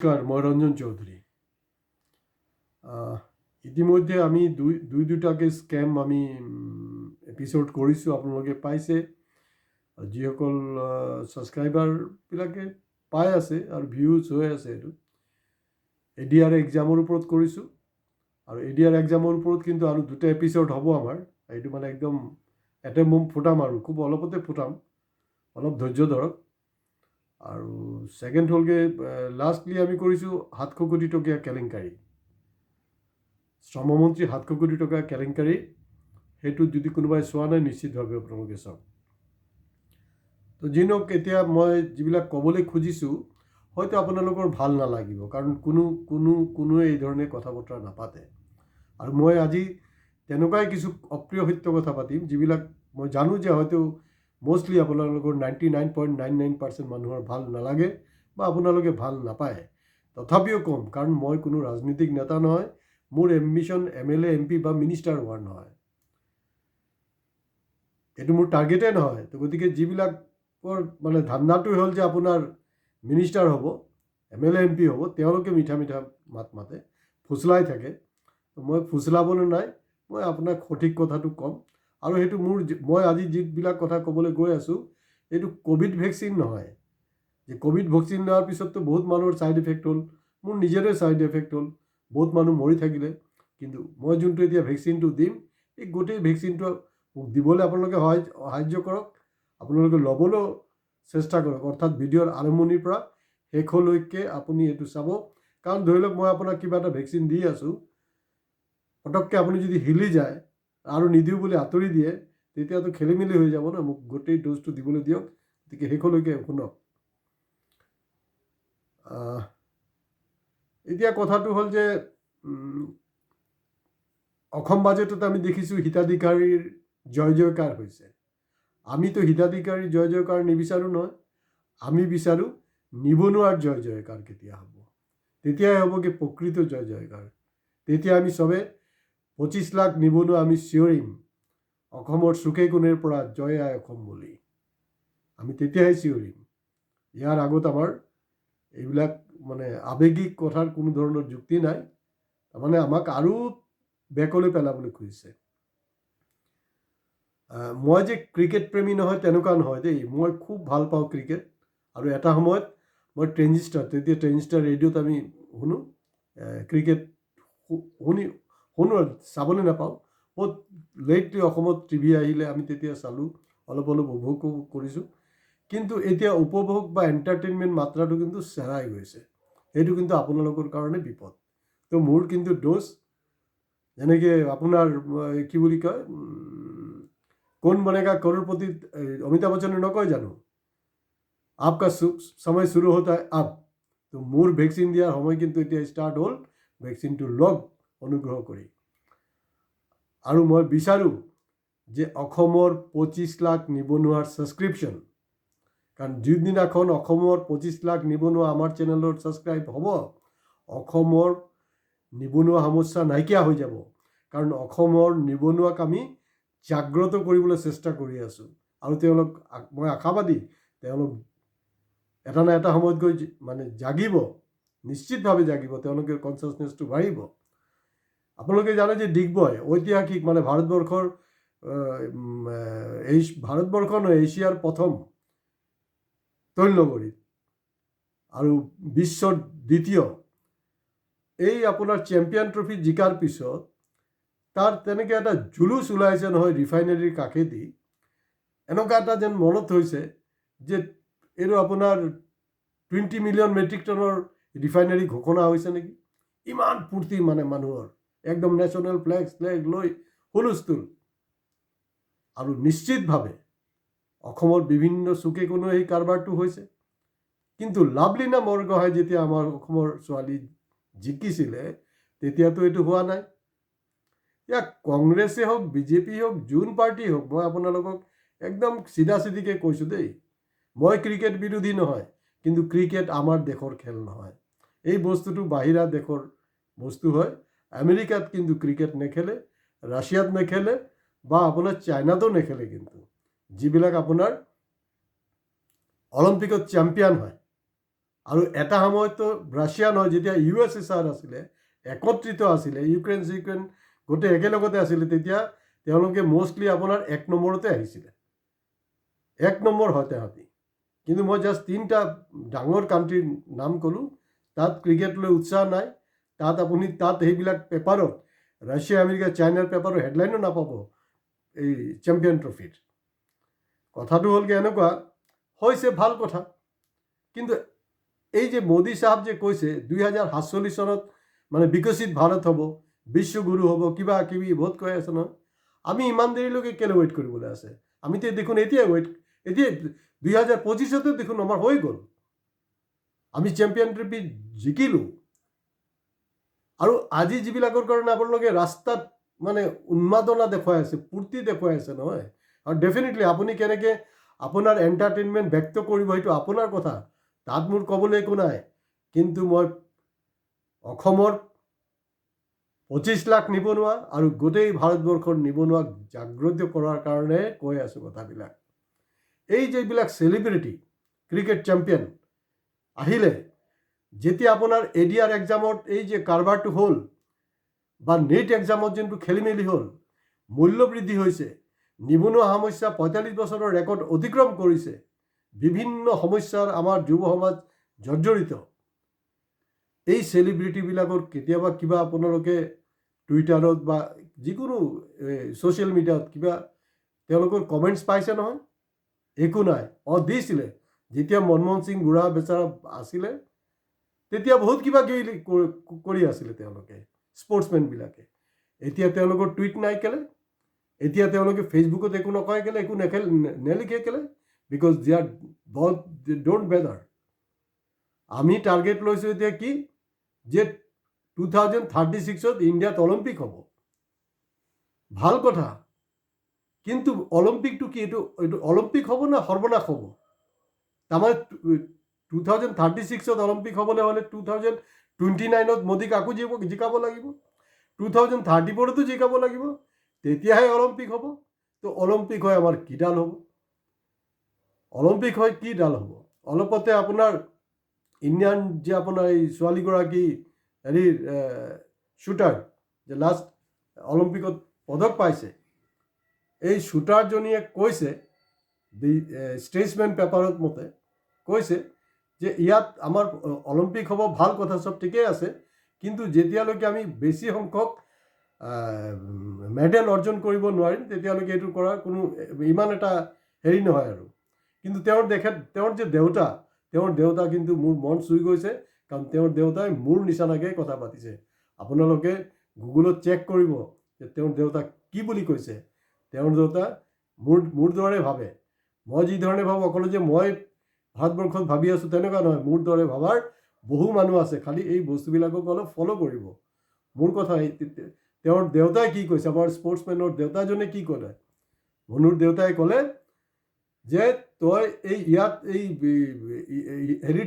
নমস্কাৰ, মই ৰঞ্জন চৌধুৰী। ইতিমধ্যে আমি দুটাকে স্কেম আমি এপিসোড কৰিছোঁ, আপোনালোকে পাইছে। যিসকল ছাবস্ক্ৰাইবাৰবিলাকে পাই আছে আৰু ভিউজ হৈ আছে। এইটো ADR এক্সামৰ ওপৰত কৰিছোঁ আৰু ADR এক্সামৰ ওপৰত কিন্তু আৰু দুটা এপিসোড হ'ব আমাৰ। এইটো মানে একদম এটা মুম ফুটাম আৰু খুব অলপতে ফুটাম, অলপ ধৈৰ্য ধৰক। আৰু ছেকেণ্ড হ'লগৈ লাষ্টলি আমি কৰিছোঁ 700 কোটি টকীয়া কেলেংকাৰী, শ্ৰমমন্ত্ৰী 700 কোটি টকা কেলেংকাৰী। সেইটো যদি কোনোবাই চোৱা নাই নিশ্চিতভাৱে আপোনালোকে চাওক। তো যি নহওক, এতিয়া মই যিবিলাক ক'বলৈ খুজিছোঁ হয়তো আপোনালোকৰ ভাল নালাগিব, কাৰণ কোনোৱে এই ধৰণে কথা বতৰা নাপাতে। আৰু মই আজি তেনেকুৱাই কিছু অপ্ৰিয় সত্য কথা পাতিম, যিবিলাক মই জানো যে হয়তো মোষ্টলি আপোনালোকৰ 99.99% মানুহৰ ভাল নালাগে বা আপোনালোকে ভাল নাপায়। তথাপিও ক'ম, কাৰণ মই কোনো ৰাজনীতিক নেতা নহয়। মোৰ এম্বিশ্যন MLA MP বা মিনিষ্টাৰ হোৱাৰ নহয়, এইটো মোৰ টাৰ্গেটেই নহয়। তো গতিকে যিবিলাকৰ মানে ধান্দাটোৱে হ'ল যে আপোনাৰ মিনিষ্টাৰ হ'ব, MLA MP হ'ব, তেওঁলোকে মিঠা মিঠা মাত মাতে, ফুচলাই থাকে। মই ফুচলাবলৈ নাই, মই আপোনাক সঠিক কথাটো ক'ম। আৰু সেইটো মই আজি যিবিলাক কথা ক'বলৈ গৈ আছোঁ, এইটো ক'ভিড ভেকচিন নহয় যে ক'ভিড ভেকচিন লোৱাৰ পিছততো বহুত মানুহৰ ছাইড এফেক্ট হ'ল, মোৰ নিজৰে ছাইড এফেক্ট হ'ল, বহুত মানুহ মৰি থাকিলে। কিন্তু মই যোনটো এতিয়া ভেকচিনটো দিম, এই গোটেই ভেকচিনটো মোক দিবলৈ আপোনালোকে সাহায্য কৰক, আপোনালোকে ল'বলৈও চেষ্টা কৰক। অৰ্থাৎ ভিডিঅ'ৰ আৰম্ভণিৰ পৰা শেষলৈকে আপুনি এইটো চাব। কাৰণ ধৰি লওক মই আপোনাক কিবা এটা ভেকচিন দি আছোঁ, পটককৈ আপুনি যদি হিলি যায় আৰু নিদিওঁ বুলি আঁতৰি দিয়ে, তেতিয়াতো খেলি মেলি হৈ যাব ন। মোক গোটেই ড'জটো দিবলৈ দিয়ক, গতিকে শেষলৈকে শুনক। এতিয়া কথাটো হ'ল যে অসম বাজেটত আমি দেখিছোঁ হিতাধিকাৰীৰ জয় জয়কাৰ হৈছে। আমিতো হিতাধিকাৰীৰ জয় জয়কাৰ নিবিচাৰোঁ নহয়, আমি বিচাৰোঁ নিবনুৱাৰ জয় জয়কাৰ কেতিয়া হ'ব, তেতিয়াই হ'ব কি প্ৰকৃত জয় জয়কাৰ। তেতিয়া আমি চবে 25 লাখ নিবনুৱা আমি চিঞৰিম অসমৰ চুকে কোণেৰ পৰা জয় আই অসম বুলি, আমি তেতিয়াই চিঞৰিম। ইয়াৰ আগত আমাৰ এইবিলাক মানে আৱেগিক কথাৰ কোনো ধৰণৰ যুক্তি নাই। তাৰমানে আমাক আৰু বেকলৈ পেলাবলৈ খুজিছে। মই যে ক্ৰিকেট প্ৰেমী নহয় তেনেকুৱা নহয় দেই, মই খুব ভাল পাওঁ ক্ৰিকেট। আৰু এটা সময়ত মই তেতিয়া ট্ৰেঞ্জিষ্টাৰ ৰেডিঅ'ত আমি শুনো ক্ৰিকেট, শুনো চাবলৈ নাপাওঁ। বহুত লেটলি অসমত টিভি আহিলে আমি তেতিয়া চালোঁ, অলপ উপভোগো কৰিছোঁ। কিন্তু এতিয়া উপভোগ বা এণ্টাৰটেইনমেণ্ট মাত্ৰাটো কিন্তু চেৰাই গৈছে। সেইটো কিন্তু আপোনালোকৰ কাৰণে বিপদ। তো মোৰ কিন্তু ড'জ যেনেকৈ আপোনাৰ কি বুলি কয়, কোন বনেগা কरोड़पति অমিতাভ বচ্চনে নকয় জানো, আপকা সময় শুরু হতা है अब। তো মোৰ ভেকচিন দিয়াৰ সময় কিন্তু এতিয়া ষ্টাৰ্ট হ'ল, ভেকচিনটো লওক অনুগ্ৰহ কৰি। আৰু মই বিচাৰোঁ যে অসমৰ 25 লাখ নিবনুৱাৰ ছাবস্ক্ৰিপশ্যন, কাৰণ যিদিনাখন অসমৰ 25 লাখ নিবনুৱা আমাৰ চেনেলত ছাবস্ক্ৰাইব হ'ব, অসমৰ নিবনুৱা সমস্যা নাইকিয়া হৈ যাব। কাৰণ অসমৰ নিবনুৱাক আমি জাগ্ৰত কৰিবলৈ চেষ্টা কৰি আছোঁ। আৰু তেওঁলোক, মই আশাবাদী, তেওঁলোক এটা না এটা সময়ত গৈ মানে জাগিব, নিশ্চিতভাৱে জাগিব, তেওঁলোকৰ কনচিয়াছনেছটো বাঢ়িব। আপোনালোকে জানে যে ডিগবয় ঐতিহাসিক মানে ভাৰতবৰ্ষৰ নহয়, এছিয়াৰ প্ৰথম তৈল নগৰী আৰু বিশ্বৰ দ্বিতীয়। এই আপোনাৰ চেম্পিয়ন ট্ৰফি জিকাৰ পিছত তাৰ তেনেকৈ এটা জুলুচ ওলাইছে নহয় ৰিফাইনেৰীৰ কাষেদি। এনেকুৱা এটা যেন মনত হৈছে যে এইটো আপোনাৰ 20 মিলিয়ন মেট্ৰিক টনৰ ৰিফাইনেৰী ঘোষণা হৈছে নেকি। ইমান ফূৰ্তি মানে মানুহৰ, একদম নেশ্যনেল ফ্লেগ লৈ হুলস্থুল। আৰু নিশ্চিতভাৱে অসমৰ বিভিন্ন চুকে কোণে এই কাৰবাৰটো হৈছে। কিন্তু লাভলীনা বৰগোহাঁই যেতিয়া আমাৰ অসমৰ ছোৱালী জিকিছিলে, তেতিয়াতো এইটো হোৱা নাই। ইয়াক কংগ্ৰেছে হওক, বিজেপি হওক, যোন পাৰ্টি হওক, মই আপোনালোকক একদম চিধা চিধিকৈ কৈছোঁ দেই, মই ক্ৰিকেট বিৰোধী নহয়, কিন্তু ক্ৰিকেট আমাৰ দেশৰ খেল নহয়। এই বস্তুটো বাহিৰা দেশৰ বস্তু হয়। আমেৰিকাত কিন্তু ক্ৰিকেট নেখেলে, ৰাছিয়াত নেখেলে বা আপোনাৰ চাইনাতো নেখেলে। কিন্তু যিবিলাক আপোনাৰ অলিম্পিকত চেম্পিয়ন হয়, আৰু এটা সময়তো ৰাছিয়া নহয়, যেতিয়া USSR আছিলে, একত্ৰিত আছিলে, ইউক্ৰেইন গোটেই একেলগতে আছিলে, তেতিয়া তেওঁলোকে মষ্টলি আপোনাৰ 1 নম্বৰতে আহিছিলে। 1 নম্বৰ হয় তাহাঁতি। কিন্তু মই জাষ্ট 3টা ডাঙৰ কাণ্ট্ৰিৰ নাম ক'লোঁ, তাত ক্ৰিকেটলৈ উৎসাহ নাই। তাত সেইবিলাক পেপাৰত, ৰাছিয়া, আমেৰিকা, চাইনাৰ পেপাৰৰ হেডলাইনো নাপাব এই চেম্পিয়ন ট্ৰফিৰ। কথাটো হ'ল কি এনেকুৱা হৈছে, ভাল কথা। কিন্তু এই যে মোদী চাহাব যে কৈছে 2047 চনত মানে বিকশিত ভাৰত হ'ব, বিশ্বগুৰু হ'ব, কিবা কিবি বহুত কৈ আছে নহয়। আমি ইমান দেৰিলৈকে কেলৈ ৱেইট কৰিবলৈ আছে? আমিতো দেখোন এতিয়া 2025 দেখোন আমাৰ হৈ গ'ল, আমি চেম্পিয়ন ট্ৰফি জিকিলোঁ। আৰু আজি যিবিলাকৰ কাৰণে আপোনালোকে ৰাস্তাত মানে উন্মাদনা দেখুৱাই আছে, ফূৰ্তি দেখুৱাই আছে নহয়। আৰু ডেফিনেটলি আপুনি কেনেকৈ আপোনাৰ এণ্টাৰটেইনমেণ্ট ব্যক্ত কৰিব সেইটো আপোনাৰ কথা, তাত মোৰ ক'বলৈ একো নাই। কিন্তু মই অসমৰ 25 লাখ নিবনুৱা আৰু গোটেই ভাৰতবৰ্ষৰ নিবনুৱাক জাগ্ৰত কৰাৰ কাৰণে কৈ আছোঁ কথাবিলাক। এই যিবিলাক চেলিব্ৰিটি ক্ৰিকেট চেম্পিয়ন আহিলে, যেতিয়া আপোনাৰ ADR এক্সামত এই যে কাৰবাৰটো হ'ল, বা নেট এক্সামত যোনটো খেলি মেলি হ'ল, মূল্য বৃদ্ধি হৈছে, নিবনুৱা সমস্যা 45 বছৰৰ ৰেকৰ্ড অতিক্ৰম কৰিছে, বিভিন্ন সমস্যাৰ আমাৰ যুৱ সমাজ জৰ্জৰিত। এই চেলিব্ৰিটিবিলাকৰ কেতিয়াবা কিবা আপোনালোকে টুইটাৰত বা যিকোনো ছ'চিয়েল মিডিয়াত কিবা তেওঁলোকৰ কমেণ্টছ পাইছে নহয়? একো নাই। দিছিলে, যেতিয়া মনমোহন সিং বুঢ়া বেচাৰা আছিলে, তেতিয়া বহুত কিবা কিবি কৰি আছিলে তেওঁলোকে, স্পৰ্টছমেনবিলাকে। এতিয়া তেওঁলোকৰ টুইট নাই কেলে? এতিয়া তেওঁলোকে ফেচবুকত একো নকয় কেলে? একো নেলিখে কেলে? Because they are don't bother. আমি টাৰ্গেট লৈছোঁ এতিয়া কি, যে 2036 ইণ্ডিয়াত অলিম্পিক হ'ব। ভাল কথা, কিন্তু অলিম্পিকটো কি, এইটো অলিম্পিক হ'ব না সৰ্বনাশ হ'ব? তাৰমানে 2036 অলিম্পিক হ'বলৈ হ'লে 2029 মোদীক আকৌ জিকাব লাগিব, 2034 জিকাব লাগিব, তেতিয়াহে অলিম্পিক হ'ব। তো অলিম্পিক হয় আমাৰ কিডাল হ'ব? অলিম্পিক হয় কিডাল হ'ব? অলপতে আপোনাৰ ইণ্ডিয়ান যে আপোনাৰ এই ছোৱালীগৰাকী শ্বুটাৰ যে লাষ্ট অলিম্পিকত পদক পাইছে, এই শ্বুটাৰজনীয়ে কৈছে, ষ্টেটছমেন পেপাৰত মতে কৈছে যে ইয়াত আমাৰ অলিম্পিক হ'ব, ভাল কথা, চব ঠিকেই আছে, কিন্তু যেতিয়ালৈকে আমি বেছি সংখ্যক মেডেল অৰ্জন কৰিব নোৱাৰিম, তেতিয়ালৈকে এইটো কৰাৰ কোনো ইমান এটা হেৰি নহয় আৰু। কিন্তু তেওঁৰ যে দেউতা কিন্তু মোৰ মন চুই গৈছে, কাৰণ তেওঁৰ দেউতাই মোৰ নিচিনাকৈ কথা পাতিছে। আপোনালোকে গুগলত চেক কৰিব যে তেওঁৰ দেউতাক কি বুলি কৈছে। তেওঁৰ দেউতা মোৰ দৰে ভাবে। মই যি ধৰণে ভাবোঁ, অকল যে মই ভাৰতবৰ্ষত ভাবি আছোঁ তেনেকুৱা নহয়, মোৰ দৰে ভাবাৰ বহু মানুহ আছে, খালি এই বস্তুবিলাকক অলপ ফ'ল' কৰিব। মোৰ কথা তেওঁৰ দেউতাই কি কৈছে, আমাৰ স্পৰ্টছমেনৰ দেউতাজনে কি ক'লে? মনুৰ দেউতাই ক'লে যে তই ইয়াত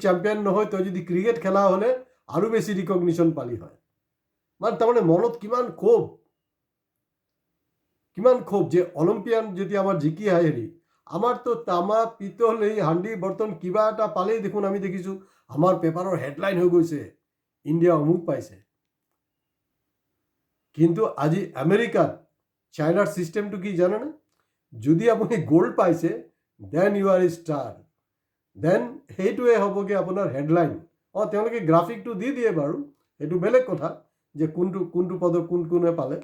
চেম্পিয়ন নহয়, তই যদি ক্ৰিকেট খেলা হ'লে আৰু বেছি ৰিকগনিশ্যন পালি হয়। মানে তাৰমানে মনত কিমান ক্ষোভ যে অলিম্পিয়ান যেতিয়া আমাৰ জিকি আহে, আমাৰতো তামা পিতল এই হাণ্ডি বৰ্তন কিবা এটা পালেই দেখোন আমি দেখিছোঁ আমাৰ পেপাৰৰ হেডলাইন হৈ গৈছে, ইণ্ডিয়া অমুক পাইছে। কিন্তু আজি আমেৰিকাত চাইনাৰ ছিষ্টেমটো কি জানেনে? যদি আপুনি গ'ল্ড পাইছে, then you are star, then সেইটোৱে হ'বগৈ আপোনাৰ হেডলাইন। তেওঁলোকে গ্ৰাফিকটো দি দিয়ে বাৰু, সেইটো বেলেগ কথা যে কোনটো পদক কোনে পালে,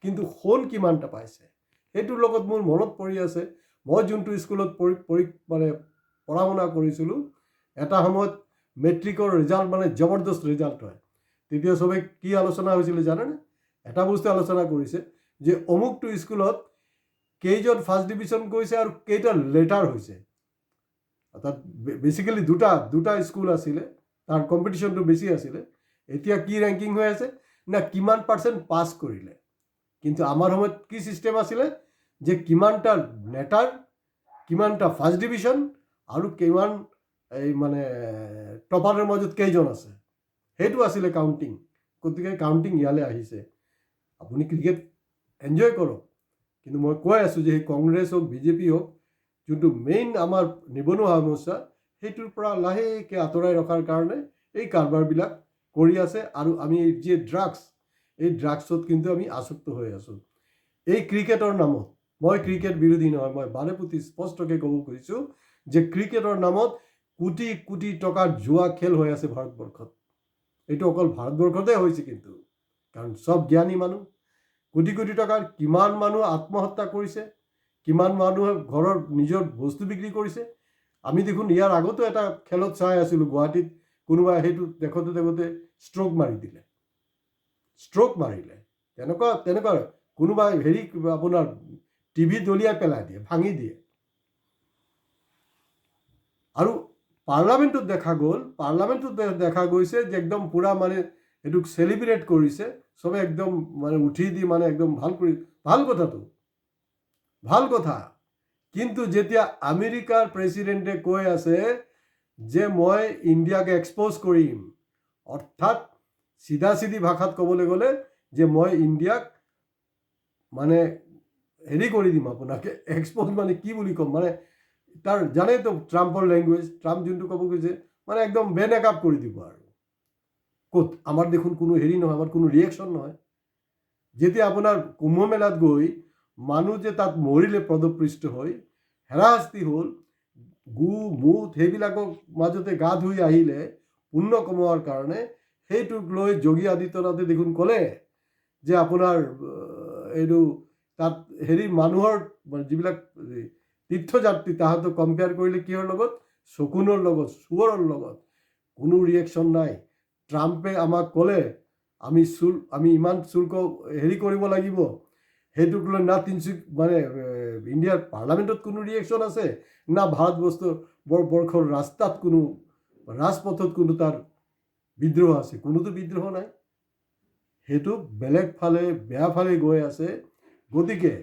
কিন্তু সোণ কিমানটা পাইছে সেইটোৰ লগত মোৰ মনত পৰি আছে। মই যোনটো স্কুলত মানে পঢ়া শুনা কৰিছিলোঁ, এটা সময়ত মেট্ৰিকৰ ৰিজাল্ট মানে জবৰদস্ত ৰিজাল্ট হয়। তেতিয়া চবে কি আলোচনা হৈছিলে জানেনে? এটা বস্তু আলোচনা কৰিছে যে অমুকটো স্কুলত কেইজন ফাৰ্ষ্ট ডিভিজন কৰিছে আৰু কেইটা লেটাৰ হৈছে। অৰ্থাৎ বেচিকেলি দুটা স্কুল আছিলে, তাৰ কম্পিটিশ্যনটো বেছি আছিলে। এতিয়া কি ৰেংকিং হৈ আছে না কিমান পাৰ্চেণ্ট পাছ কৰিলে। কিন্তু আমাৰ সময়ত কি ছিষ্টেম আছিলে যে কিমানটা লেটাৰ, কিমানটা ফাৰ্ষ্ট ডিভিজন আৰু কিমান এই মানে টপাৰৰ মাজত কেইজন আছে, সেইটো আছিলে কাউণ্টিং। গতিকে কাউণ্টিং ইয়ালৈ আহিছে। আপুনি ক্ৰিকেট এনজয় কৰক, কিন্তু মই কৈ আছোঁ যে সেই কংগ্ৰেছ হওক, BJP হওক, যোনটো মেইন আমাৰ নিবনুৱা সমস্যা, সেইটোৰ পৰা লাহেকৈ আঁতৰাই ৰখাৰ কাৰণে এই কাৰবাৰবিলাক কৰি আছে। আৰু আমি যি ড্ৰাগছ, এই ড্ৰাগছত কিন্তু আমি আসক্ত হৈ আছোঁ। এই ক্ৰিকেটৰ নামত, মই ক্ৰিকেট বিৰোধী নহয়, মই বাৰে প্ৰতি স্পষ্টকৈ ক'ব খুজিছোঁ যে ক্ৰিকেটৰ নামত কোটি কোটি টকাৰ জুৱা খেল হৈ আছে ভাৰতবৰ্ষত। এইটো অকল ভাৰতবৰ্ষতে হৈছে কিন্তু, কাৰণ চব জ্ঞানী মানুহ, কোটি কোটি টকাৰ কিমান মানুহ আত্মহত্যা কৰিছে, কিমান মানুহে ঘৰৰ নিজৰ বস্তু বিক্ৰী কৰিছে। আমি দেখোন ইয়াৰ আগতো এটা খেলত চাই আছিলোঁ গুৱাহাটীত, কোনোবাই সেইটো দেখোঁতে দেখোঁতে ষ্ট্ৰ'ক মাৰি দিলে, ষ্ট্ৰ'ক মাৰিলে। তেনেকুৱা কোনোবাই আপোনাৰ টিভি দলিয়াই পেলাই দিয়ে, ভাঙি দিয়ে। আৰু পাৰ্লামেণ্টত দেখা গৈছে যে একদম পূৰা মানে এইটোক চেলিব্ৰেট কৰিছে চবে, একদম মানে উঠি দি মানে একদম ভাল কথা। কিন্তু যেতিয়া আমেৰিকাৰ প্ৰেচিডেণ্টে কৈ আছে যে মই ইণ্ডিয়াক এক্সপ'জ কৰিম, অৰ্থাৎ চিধা ভাষাত ক'বলৈ গ'লে যে মই ইণ্ডিয়াক মানে কৰি দিম, আপোনাকে এক্সপ'জ মানে কি বুলি ক'ম, মানে তাৰ জানেতো ট্ৰাম্পৰ লেংগুৱেজ, ট্ৰাম্প যোনটো ক'ব গৈছে মানে একদম বেনেকাপ কৰি দিব। আৰু ক'ত আমাৰ দেখোন কোনো নহয়, আমাৰ কোনো ৰিয়েকশ্যন নহয়। যেতিয়া আপোনাৰ কুম্ভ মেলাত গৈ মানুহ যে তাত মৰিলে পদপৃষ্ট হৈ, হেৰাশাস্তি হ'ল, মুঠ সেইবিলাকৰ মাজতে গা ধুই আহিলে পুণ্য কমোৱাৰ কাৰণে, সেইটোক লৈ যোগী আদিত্যনাথে দেখোন ক'লে যে আপোনাৰ এইটো তাত মানুহৰ যিবিলাক তীৰ্থযাত্ৰী তাহাঁতক কম্পেয়াৰ কৰিলে কিহৰ লগত, শকুনৰ লগত, শুৱৰৰ লগত। কোনো ৰিয়েকশ্যন নাই। ট্ৰাম্পে আমাক ক'লে আমি ইমান শুল্ক কৰিব লাগিব, সেইটোক লৈ না মানে ইণ্ডিয়াৰ পাৰ্লামেণ্টত কোনো ৰিয়েকশ্যন আছে, না ভাৰতবৰ্ষৰ ৰাজপথত কোনো তাৰ বিদ্ৰোহ আছে, কোনোতো বিদ্ৰোহ নাই। সেইটো বেলেগ ফালে, বেয়া ফালে গৈ আছে। গতিকে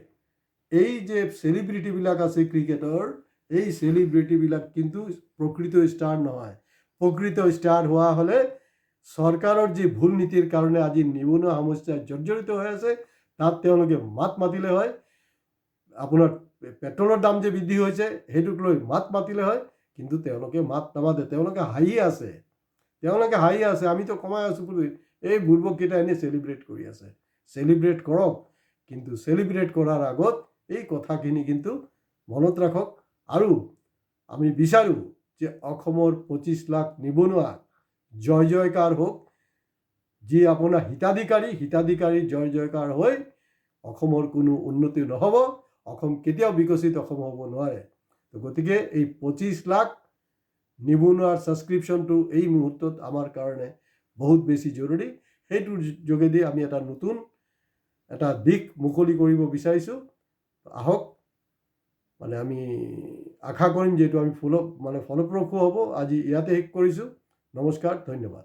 এই যে চেলিব্ৰিটিবিলাক আছে ক্ৰিকেটৰ, এই চেলিব্ৰিটিবিলাক কিন্তু প্ৰকৃত ষ্টাৰ নহয়। প্ৰকৃত ষ্টাৰ হোৱা হ'লে চৰকাৰৰ যি ভুল নীতিৰ কাৰণে আজি নিবনুৱা সমস্যাত জৰ্জৰিত হৈ আছে, তাত তেওঁলোকে মাত মাতিলে হয়। আপোনাৰ পেট্ৰলৰ দাম যে বৃদ্ধি হৈছে, সেইটোক লৈ মাত মাতিলে হয়, কিন্তু তেওঁলোকে মাত নামাতে। তেওঁলোকে হাঁহি আছে। আমিতো কমাই আছোঁ বুলি এই বুৰ্বককেইটা এনেই চেলিব্ৰেট কৰি আছে। চেলিব্ৰেট কৰক, কিন্তু চেলিব্ৰেট কৰাৰ আগত এই কথাখিনি কিন্তু মনত ৰাখক। আৰু আমি বিচাৰোঁ যে অসমৰ 25 লাখ নিবনুৱা জয় জয়কাৰ হওক। যি আপোনাৰ হিতাধিকাৰী জয় জয়কাৰ হৈ অসমৰ কোনো উন্নতি নহ'ব, অসম কেতিয়াও বিকশিত অসম হ'ব নোৱাৰে। গতিকে এই 25 লাখ নিবনুৱাৰ ছাবস্ক্ৰিপশ্যনটো এই মুহূৰ্তত আমাৰ কাৰণে বহুত বেছি জৰুৰী। সেইটোৰ যোগেদি আমি এটা নতুন দিশ মুকলি কৰিব বিচাৰিছোঁ। আহক, মানে আমি আশা কৰিম যিহেতু আমি ফলপ্ৰসূ হ'ব। আজি ইয়াতে শেষ কৰিছোঁ। নমস্কাৰ, ধন্যবাদ।